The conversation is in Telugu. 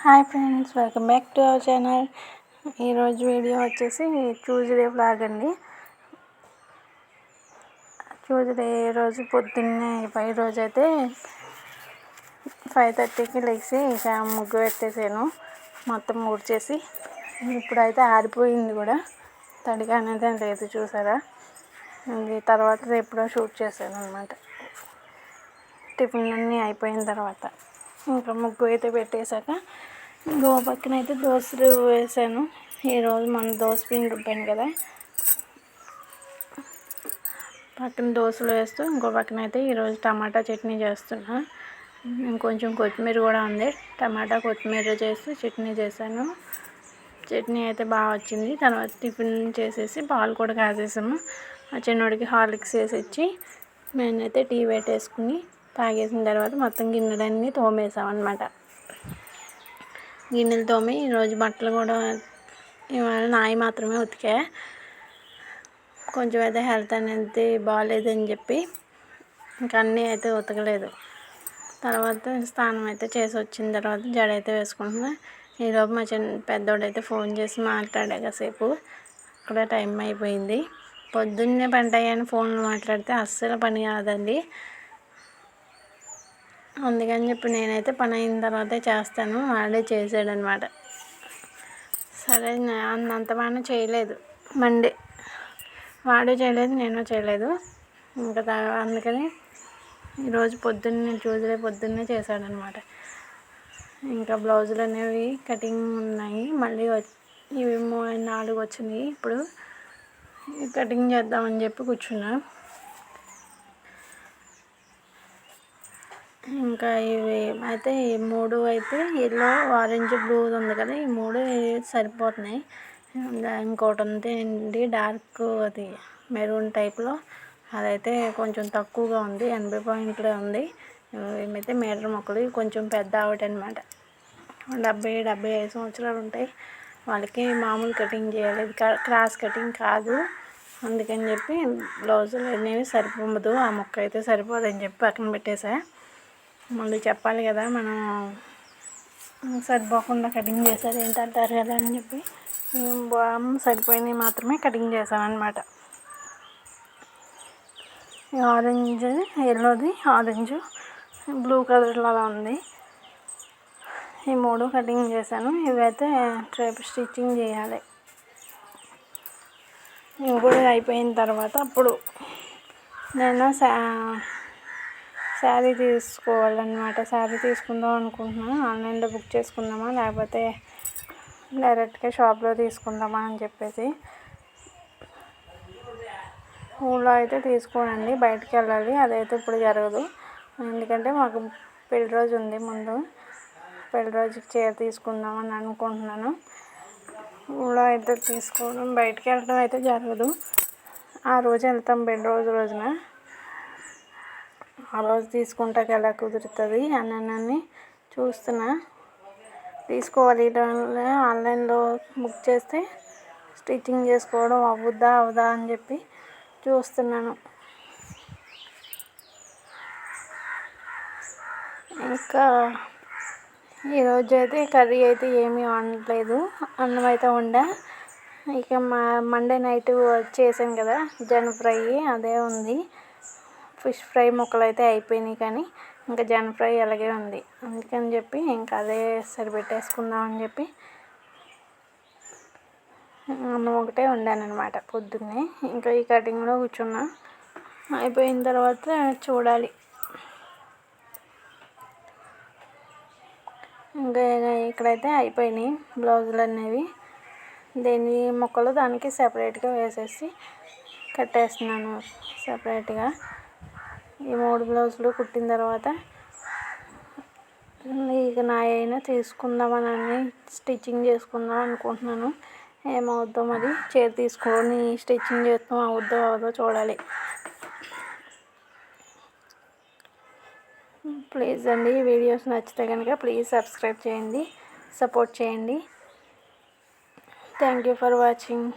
Hi friends, welcome back to our channel. ఈరోజు వీడియో వచ్చేసి ట్యూస్డే వ్లాగ్ అండి. ట్యూస్డే రోజు పొద్దున్నే రోజు అయితే 5:30కి లేచి ఇక ముగ్గు పెట్టేసాను. మొత్తం ఊడ్చేసి ఇప్పుడైతే ఆరిపోయింది కూడా, తడిగా అనేది లేదు చూసారా. తర్వాత ఎప్పుడో షూట్ చేశాను అనమాట. టిఫిన్ అన్నీ అయిపోయిన తర్వాత ఇంకా ముగ్గు అయితే పెట్టేశాక ఇంకో పక్కన అయితే దోశలు వేసాను. ఈరోజు మన దోశ పిండి రుబ్బాను కదా, పక్కన దోశలు వేస్తూ ఇంకో పక్కన అయితే ఈరోజు టమాటా చట్నీ చేస్తున్నా. ఇంకొంచెం కొత్తిమీర కూడా ఉంది, టమాటా కొత్తిమీర చేసి చట్నీ చేశాను. చట్నీ అయితే బాగా వచ్చింది. తర్వాత టిఫిన్ చేసేసి పాలు కూడా కాసేసాము. ఆ చిన్నోడికి హార్లిక్స్ వేసి ఇచ్చి నేనైతే టీ పెట్టేసుకుని తాగేసిన తర్వాత మొత్తం గిన్నెలన్నీ తోమేసాం అనమాట. గిన్నెలు తోమి ఈరోజు బట్టలు కూడా ఇవాళ నాయి మాత్రమే ఉతికా. కొంచెం అయితే హెల్త్ అనేది బాగాలేదని చెప్పి ఇంకా అన్నీ అయితే ఉతకలేదు. తర్వాత స్నానం అయితే చేసి వచ్చిన తర్వాత జడ అయితే వేసుకుంటున్నా. ఈలోపు మా పెద్దోడైతే ఫోన్ చేసి మాట్లాడా కాసేపు. అక్కడ టైం అయిపోయింది. పొద్దున్నే పని అయ్యాను ఫోన్లో మాట్లాడితే అస్సలు పని కాదండి. అందుకని చెప్పి నేనైతే పని అయిన తర్వాతే చేస్తాను. వాడే చేసాడనమాట. సరే అంత బాగా చేయలేదు, మండే వాడు చేయలేదు, నేను చేయలేదు. ఇంకా అందుకని ఈరోజు ట్యూస్డే పొద్దున్నే చేశాడనమాట. ఇంకా బ్లౌజులు అనేవి కటింగ్ ఉన్నాయి, మళ్ళీ ఇవి 4 వచ్చినాయి. ఇప్పుడు కటింగ్ చేద్దామని చెప్పి కూర్చున్నా. ఇంకా ఇవి అయితే ఈ 3 అయితే ఎల్లో, ఆరెంజ్, బ్లూ ఉంది కదా, ఈ 3 సరిపోతున్నాయి. ఇంకోటి ఉంది అండి డార్క్, అది మెరూన్ టైప్లో, అదైతే కొంచెం తక్కువగా ఉంది, 80 పాయింట్లే ఉంది. ఏమైతే మీటర్ మొక్కలు కొంచెం పెద్ద ఆవిడ అనమాట, 70-75 సంవత్సరాలు ఉంటాయి. వాళ్ళకి మామూలు కటింగ్ చేయాలి, క్రాస్ కటింగ్ కాదు. అందుకని చెప్పి బ్లౌజులు అనేవి సరిపోదు, ఆ మొక్క అయితే సరిపోదని చెప్పి పక్కన పెట్టేసా. మళ్ళీ చెప్పాలి కదా, మనం సరిపోకుండా కటింగ్ చేశారు ఏంటంటారు కదా అని చెప్పి సరిపోయినవి మాత్రమే కటింగ్ చేశాను అనమాట. ఆరెంజ్, ఎల్లోది ఆరెంజ్, బ్లూ కలర్లో అలా ఉంది. ఈ 3 కటింగ్ చేశాను. ఇవైతే రేపు స్టిచ్చింగ్ చేయాలి. ఇవి కూడా అయిపోయిన తర్వాత అప్పుడు నేను శారీ తీసుకోవాలన్నమాట. శారీ తీసుకుందాం అనుకుంటున్నాను. ఆన్లైన్లో బుక్ చేసుకుందామా లేకపోతే డైరెక్ట్గా షాప్లో తీసుకుందామా అని చెప్పేసి. ఊళ్ళో అయితే తీసుకోనండి, బయటికి వెళ్ళాలి, అదైతే ఇప్పుడు జరగదు. ఎందుకంటే మాకు పెళ్లి రోజు ఉంది ముందు, పెళ్లి రోజుకి చీర తీసుకుందామని అనుకుంటున్నాను. ఊళ్ళో అయితే తీసుకోవడం, బయటికి వెళ్ళడం అయితే జరగదు. ఆ రోజు వెళ్తాం పెళ్లి రోజున, ఆ రోజు తీసుకుంటాకి ఎలా కుదురుతుంది అని చూస్తున్నా. తీసుకోవాలి, ఆన్లైన్లో బుక్ చేస్తే స్టిచ్చింగ్ చేసుకోవడం అవదా అని చెప్పి చూస్తున్నాను. ఇంకా ఈరోజు అయితే కర్రీ అయితే ఏమీ వండలేదు, అన్నం అయితే వండా. ఇక మండే నైట్ చేశాను కదా జన ఫ్రై, అదే ఉంది. ఫిష్ ఫ్రై ముక్కలు అయితే అయిపోయినాయి, కానీ ఇంకా జన ఫ్రై అలాగే ఉంది. అందుకని చెప్పి ఇంకా అదే సరిపెట్టేసుకుందామని చెప్పి అన్నం ఒకటే వండాను అనమాట పొద్దున్నే. ఇంకా ఈ కటింగ్లో కూర్చున్నా. అయిపోయిన తర్వాత చూడాలి. ఇంకా ఇక్కడైతే అయిపోయినాయి బ్లౌజులు అనేవి. దేని ముక్కలు దానికి సపరేట్గా వేసేసి కట్టేస్తున్నాను సపరేట్గా. ఈ 3 బ్లౌజులు కుట్టిన తర్వాత ఇక నా అయినా తీసుకుందామని స్టిచ్చింగ్ చేసుకుందాం అనుకుంటున్నాను. ఏమవుద్దో మరి, చీర తీసుకొని స్టిచ్చింగ్ చేస్తాం అవదో చూడాలి. ప్లీజ్ అండి, వీడియోస్ నచ్చితే కనుక ప్లీజ్ సబ్స్క్రైబ్ చేయండి, సపోర్ట్ చేయండి. Thank you for watching.